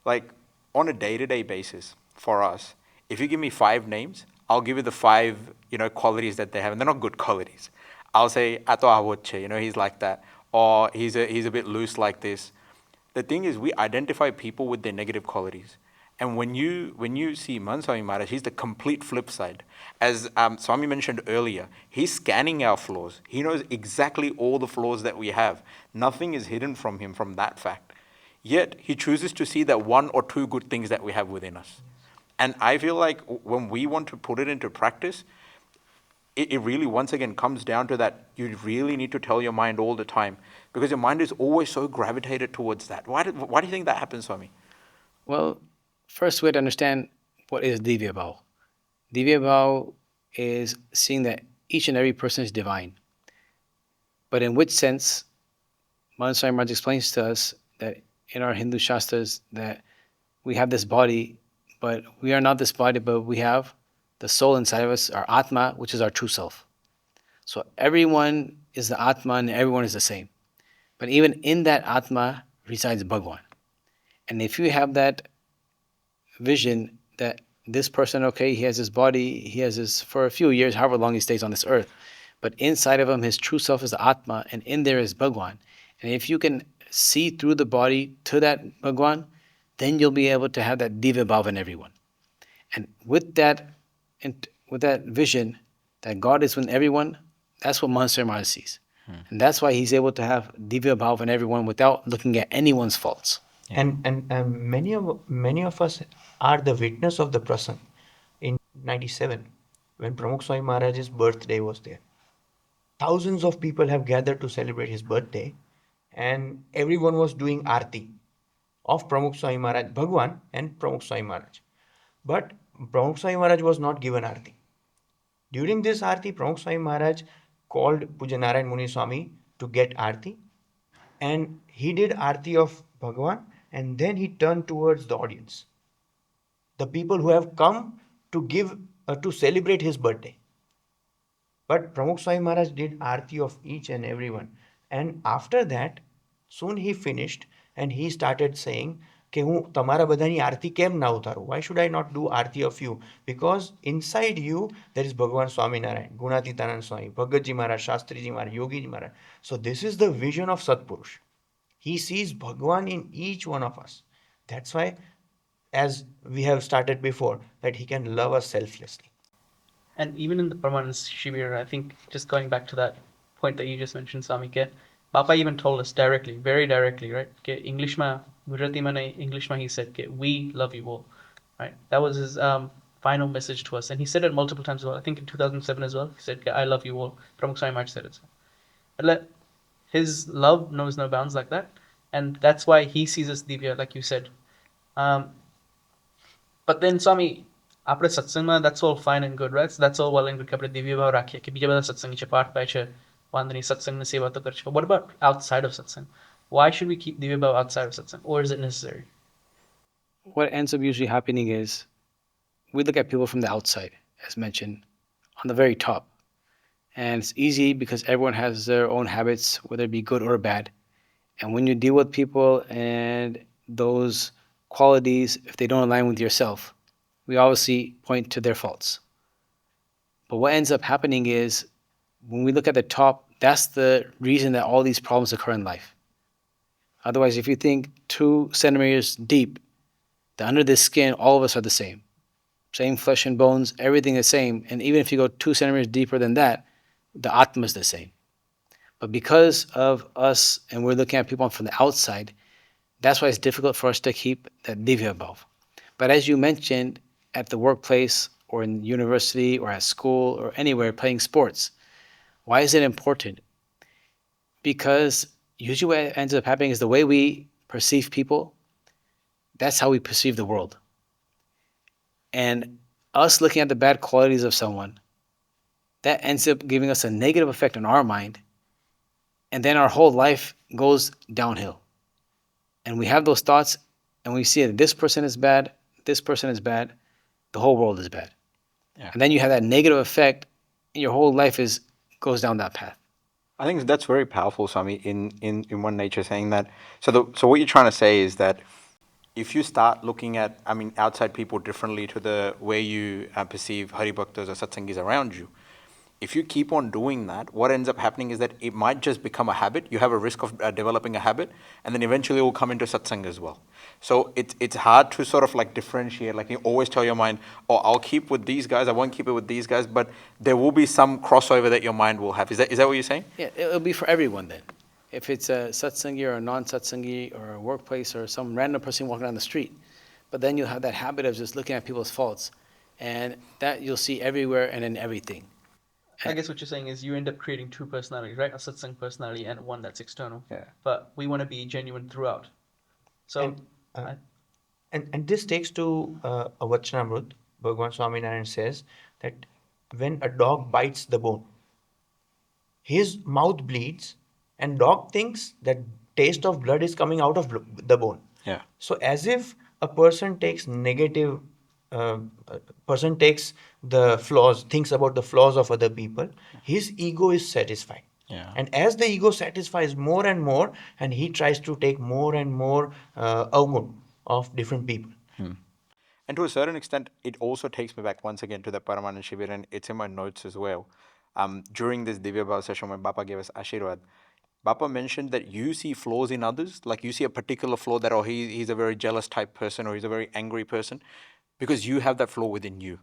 Speaker 2: Like on a day-to-day basis for us, if you give me 5 names, I'll give you the 5, qualities that they have, and they're not good qualities. I'll say Ato Avoche, he's like that, or he's a bit loose like this. The thing is, we identify people with their negative qualities. And when you see Mahant Swami Maharaj, he's the complete flip side. As Swami mentioned earlier, he's scanning our flaws. He knows exactly all the flaws that we have. Nothing is hidden from him from that fact. Yet, he chooses to see that 1 or 2 good things that we have within us. And I feel like when we want to put it into practice, it really, once again, comes down to that you really need to tell your mind all the time, because your mind is always so gravitated towards that. Why do you think that happens, Swami?
Speaker 1: Well, first we have to understand what is Divya Bhav. Divya Bhav is seeing that each and every person is divine. But in which sense, Mahant Swami Maharaj explains to us that in our Hindu Shastras that we have this body, but we are not this body, but we have the soul inside of us, our Atma, which is our true self. So everyone is the Atma and everyone is the same. But even in that Atma resides Bhagwan. And if you have that vision that this person, okay, he has his body, he has his, for a few years, however long he stays on this earth, but inside of him, his true self is the Atma, and in there is Bhagwan. And if you can see through the body to that Bhagwan, then you'll be able to have that Divya Bhav in everyone. And with that vision that God is within everyone, that's what Mahant Swami Maharaj sees. And that's why he's able to have Divya Bhav in everyone without looking at anyone's faults.
Speaker 4: And many of us are the witness of the prasang. In 97, when Pramukh Swami Maharaj's birthday was there, thousands of people have gathered to celebrate his birthday, and everyone was doing arti of Pramukh Swami Maharaj, Bhagwan and Pramukh Swami Maharaj. But Pramukh Swami Maharaj was not given arti. During this arti, Pramukh Swami Maharaj called Puja Narayan Muni Swami to get arti, and he did arti of Bhagwan, and then he turned towards the audience, the people who have come to give to celebrate his birthday. But Pramukh Swami Maharaj did arti of each and everyone. And after that, soon he finished and he started saying, કે હું તમારા બધાની આરતી કેમ ના ઉતારું? Why should I not do Aarti of you? Because inside you there is Bhagwan Swaminarayan, Gunatitanand Swami, Bhagatji Maharaj, Shastriji Maharaj, Yogiji Maharaj. So this is the vision of Satpurush. He sees Bhagwan in each one of us. That's why, as we have started before, that he can love us selflessly.
Speaker 3: And even in the Paramahansa Shibir, I think just going back to that point that you just mentioned, Swami, ke Papa even told us directly, very directly, right? Ke English ma, Gujarati ma nahi, English ma he said ke we love you all, right? That was his final message to us, and he said it multiple times as well. I think in 2007 as well, he said ke I love you all. Pramukh Swami Maharaj said it. But his love knows no bounds like that, and that's why he sees us Divya, like you said. Um, but then, Swami, આપણે સત્સંગમાં that's all fine and good, right? So that's all well and good કે આપણે દિવ્ય ભાવ રાખીએ કે બીજા બધા સત્સંગી છે, પાઠ પાય છે, વાંધો નહીં, સત્સંગની સેવા તો કરશે. But what about outside of satsang? Why should we keep Divya Bhav outside of satsang? Or is it necessary?
Speaker 1: What ends up usually happening is we look at people from the outside, as mentioned, on the very top. And it's easy because everyone has their own habits, whether it be good or bad. And when you deal with people and those qualities, if they don't align with yourself, we obviously point to their faults. But what ends up happening is when we look at the top, that's the reason that all these problems occur in life. Otherwise, if you think 2 centimeters deep, the under the skin, all of us are the same. Same flesh and bones, everything is the same. And even if you go 2 centimeters deeper than that, the Atma is the same. But because of us and we're looking at people from the outside, that's why it's difficult for us to keep that Divya Bhav. But as you mentioned, at the workplace or in university or at school or anywhere playing sports, why is it important? Because usually what ends up happening is the way we perceive people, that's how we perceive the world. And us looking at the bad qualities of someone, that ends up giving us a negative effect on our mind, and then our whole life goes downhill. And we have those thoughts, and we see that this person is bad, this person is bad, the whole world is bad.
Speaker 2: Yeah.
Speaker 1: And then you have that negative effect, and your whole life goes down that path.
Speaker 2: I think that's very powerful, Swami, in one nature, saying that. So what you're trying to say is that if you start looking at, outside people differently to the way you perceive Haribhaktas or Satsangis around you, if you keep on doing that, what ends up happening is that it might just become a habit. You have a risk of developing a habit, and then eventually it will come into Satsang as well. So it's hard to sort of like differentiate. Like you always tell your mind, oh, I'll keep with these guys, I won't keep it with these guys, but there will be some crossover that your mind will have. Is that what you're saying?
Speaker 1: Yeah, it'll be for everyone then. If it's a satsangi or a non-satsangi or a workplace or some random person walking down the street, but then you'll have that habit of just looking at people's faults, and that you'll see everywhere and in everything.
Speaker 3: I guess what you're saying is you end up creating two personalities, right? A satsang personality and one that's external.
Speaker 2: Yeah.
Speaker 3: But we want to be genuine throughout. So,
Speaker 4: And this takes to a Vachanamrut. Bhagavan Swaminarayan says that when a dog bites the bone, his mouth bleeds, and dog thinks that taste of blood is coming out of the bone.
Speaker 2: Yeah.
Speaker 4: So as if a person takes negative, person takes the flaws, thinks about the flaws of other people, his ego is satisfied.
Speaker 2: Yeah.
Speaker 4: And as the ego satisfies more and more, and he tries to take more and more avgun of different people.
Speaker 2: And to a certain extent, it also takes me back once again to the Paramanand Shivir, and it's in my notes as well. During this Divya Bhav session when Bapa gave us Ashirwad, Bapa mentioned that you see flaws in others, like you see a particular flaw that, oh, he's a very jealous type person or he's a very angry person, because you have that flaw within you.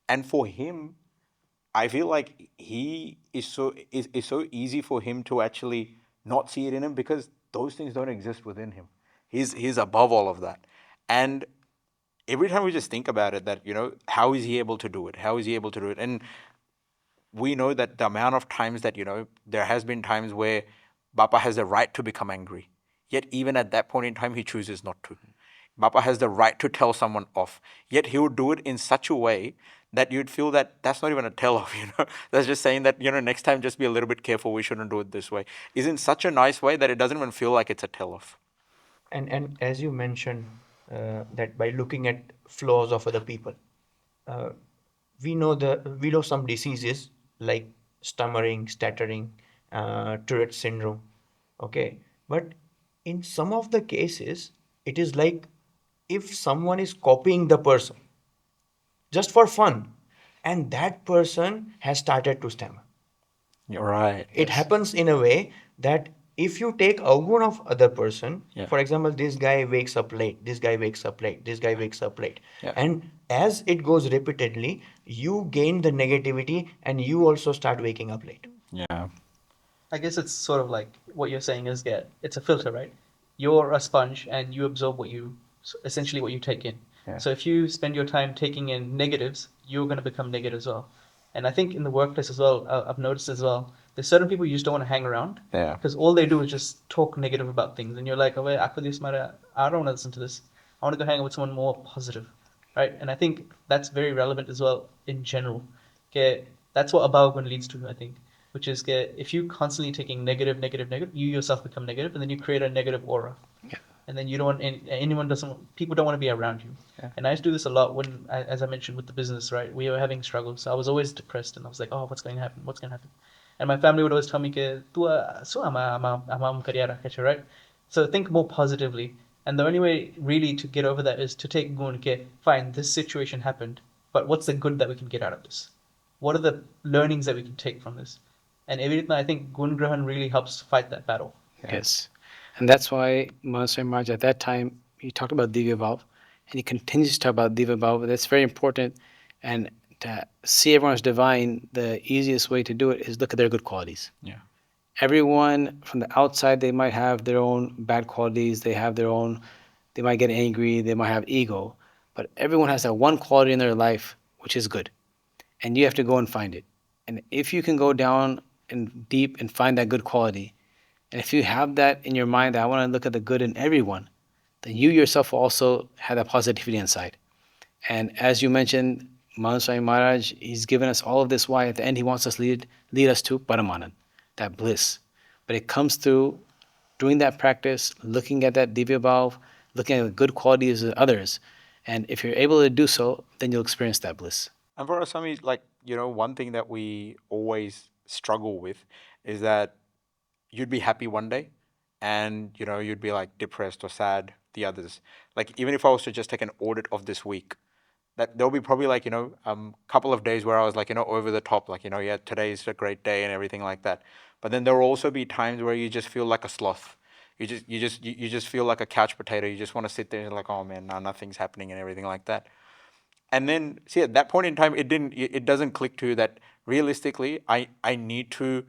Speaker 2: And for him, I feel like he is so easy for him to actually not see it in him because those things don't exist within him. He's above all of that. And every time we just think about it, that, how is he able to do it? How is he able to do it? And we know that the amount of times that, there has been times where Bapa has the right to become angry. Yet even at that point in time, he chooses not to. Bapa has the right to tell someone off. Yet he would do it in such a way that you'd feel that that's not even a tell off, That's just saying that, next time just be a little bit careful, we shouldn't do it this way. Is in such a nice way that it doesn't even feel like it's a tell off.
Speaker 4: And as you mentioned, that by looking at flaws of other people, we know some diseases like stammering, stuttering, Tourette syndrome. Okay, but in some of the cases, it is like if someone is copying the person just for fun, and that person has started to stammer.
Speaker 2: You're right.
Speaker 4: It
Speaker 2: Yes.
Speaker 4: happens in a way that if you take avgun of other person,
Speaker 2: Yeah.
Speaker 4: for example, this guy wakes up late, this guy wakes up late, this guy wakes up late,
Speaker 2: Yeah.
Speaker 4: and as it goes repeatedly, you gain the negativity and you also start waking up late.
Speaker 2: Yeah.
Speaker 3: I guess it's sort of like what you're saying is it's a filter, right? You're a sponge and you absorb essentially what you take in.
Speaker 2: Yeah.
Speaker 3: So if you spend your time taking in negatives, you're going to become negative as well. And I think in the workplace as well, I've noticed as well, there's certain people you just don't want to hang around
Speaker 2: Yeah.
Speaker 3: because all they do is just talk negative about things. And you're like, oh, wait, I don't want to listen to this. I want to go hang out with someone more positive, right? And I think that's very relevant as well in general. Okay, that's what Abhavagun leads to, I think, which is if you constantly taking negative, negative, negative, you yourself become negative, and then you create a negative aura.
Speaker 1: Yeah.
Speaker 3: And then you don't want people don't want to be around you.
Speaker 2: Yeah.
Speaker 3: And I used to do this a lot as I mentioned with the business, right? We were having struggles. So I was always depressed, and I was like, oh, what's going to happen? What's going to happen? And my family would always tell me, so right? So think more positively. And the only way really to get over that is to take gun, fine, this situation happened, but what's the good that we can get out of this? What are the learnings that we can take from this? And everything, I think Gun Grahan really helps fight that battle.
Speaker 1: Yes. And that's why Mahant Swami Maharaj at that time, he talked about Divya Bhav, and he continues to talk about Divya Bhav. That's very important. And to see everyone as divine, the easiest way to do it is look at their good qualities.
Speaker 2: Yeah.
Speaker 1: Everyone from the outside, they might have their own bad qualities. They might get angry, they might have ego. But everyone has that one quality in their life which is good. And you have to go and find it. And if you can go down and deep and find that good quality, and if you have that in your mind that I want to look at the good in everyone, then you yourself will also have that positivity inside. And as you mentioned, Mahant Swami Maharaj, he's given us all of this. Why? At the end, he wants us lead us to Paramanand, that bliss. But it comes through doing that practice, looking at that Divya Bhav, looking at the good qualities of others. And if you're able to do so, then you'll experience that bliss.
Speaker 2: And for us, I mean, like, one thing that we always struggle with is that you'd be happy one day and, you'd be like depressed or sad the others. Like, even if I was to just take an audit of this week, that there'll be probably like, couple of days where I was like, over the top, like, yeah, today's a great day and everything like that. But then there will also be times where you just feel like a sloth. You just feel like a couch potato. You just want to sit there and like, oh man, no, nothing's happening and everything like that. And then see, at that point in time, it doesn't click to that realistically I need to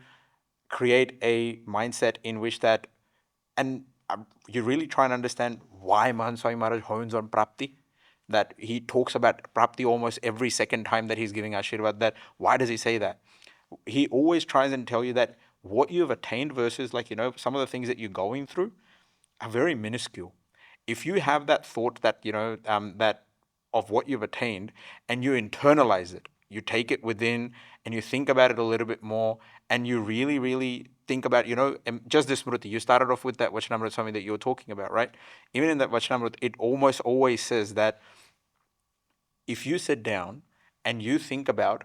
Speaker 2: create a mindset in which that, and you really try and understand why Mahant Swami Maharaj hones on prapti, that he talks about prapti almost every second time that he's giving Ashirvad. That why does he say that? He always tries and tell you that what you've attained versus, like, some of the things that you're going through are very minuscule. If you have that thought that, that of what you've attained, and you internalize it, you take it within and you think about it a little bit more, and you really, really think about, just this smruti. You started off with that Vachanamrita, something that you were talking about, right? Even in that Vachanamrita, it almost always says that if you sit down and you think about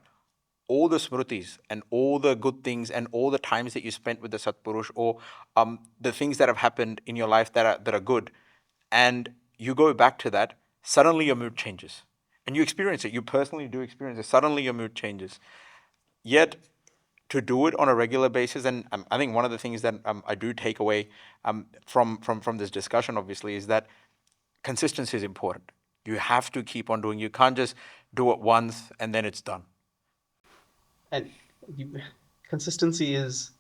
Speaker 2: all the smrutis and all the good things and all the times that you spent with the Satpurush, or the things that have happened in your life that are good, and you go back to that, suddenly your mood changes. And you experience it. You personally do experience it. Suddenly your mood changes. Yet, to do it on a regular basis, and I think one of the things that I do take away from this discussion, obviously, is that consistency is important. You have to keep on doing. You can't just do it once and then it's done.
Speaker 3: And consistency is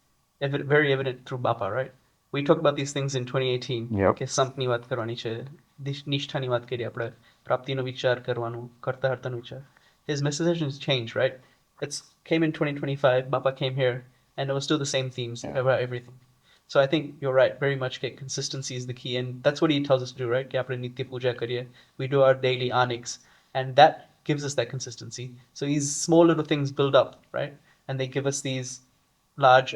Speaker 3: very evident through Bapa, right? We talked about these things in 2018.
Speaker 2: Yep.
Speaker 3: કે સંપની વાત કરવાની છે, નિષ્ઠાની વાત કરી આપણે, પ્રાપ્તિનો વિચાર કરવાનો, કર્તા-હર્તાનો વિચાર. His message has changed, right? It came in 2025, Bapa came here, and it was still the same themes about everything. So I think you're right, very much. Consistency is the key, and that's what he tells us to do, right? कि આપણે નિત્ય પૂજા કરીએ. We do our daily onyx, and that gives us that consistency. So these small little things build up, right? And they give us these large,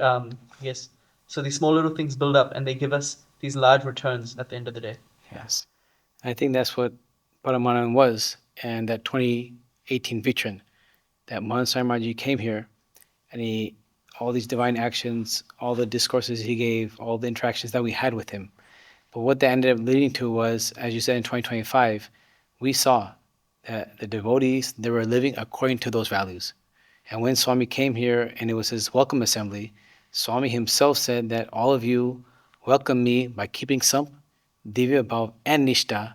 Speaker 3: yes. So these small little things build up, and they give us these large returns at the end of the day.
Speaker 1: Yes. I think that's what Paramanand was, and that 2018 Vitran, that Mahant Swami Maharaj came here, and all these divine actions, all the discourses he gave, all the interactions that we had with him. But what that ended up leading to was, as you said, in 2025, we saw that the devotees, they were living according to those values. And when Swami came here and it was his welcome assembly, Swami himself said that all of you welcome me by keeping Samp, Divya Bhav, and Nishta.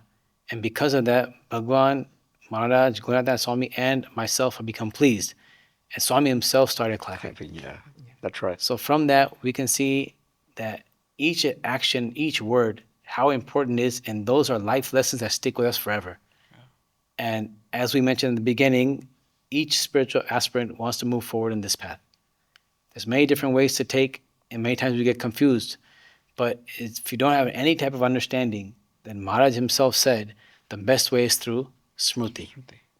Speaker 1: And because of that, Bhagwan, Maharaj, Gunata Swami, and myself have become pleased. And Swami himself started clapping.
Speaker 2: Yeah. That's right.
Speaker 1: So from that, we can see that each action, each word, how important it is, and those are life lessons that stick with us forever. And as we mentioned in the beginning, each spiritual aspirant wants to move forward in this path. There's many different ways to take, and many times we get confused. But if you don't have any type of understanding, then Maharaj himself said the best way is through smruti.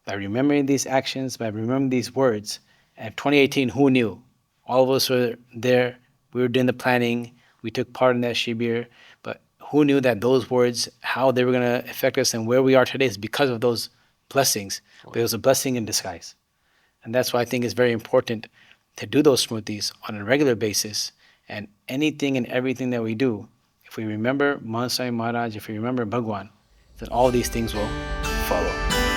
Speaker 1: By remembering these actions, by remembering these words. And 2018, who knew? All of us were there. We were doing the planning. We took part in that shibir. But who knew that those words, how they were going to affect us and where we are today is because of those blessings. But it was a blessing in disguise. And that's why I think it's very important to do those smrutis on a regular basis. And anything and everything that we do, if we remember Mahant Swami Maharaj, if we remember Bhagwan, then all these things will follow.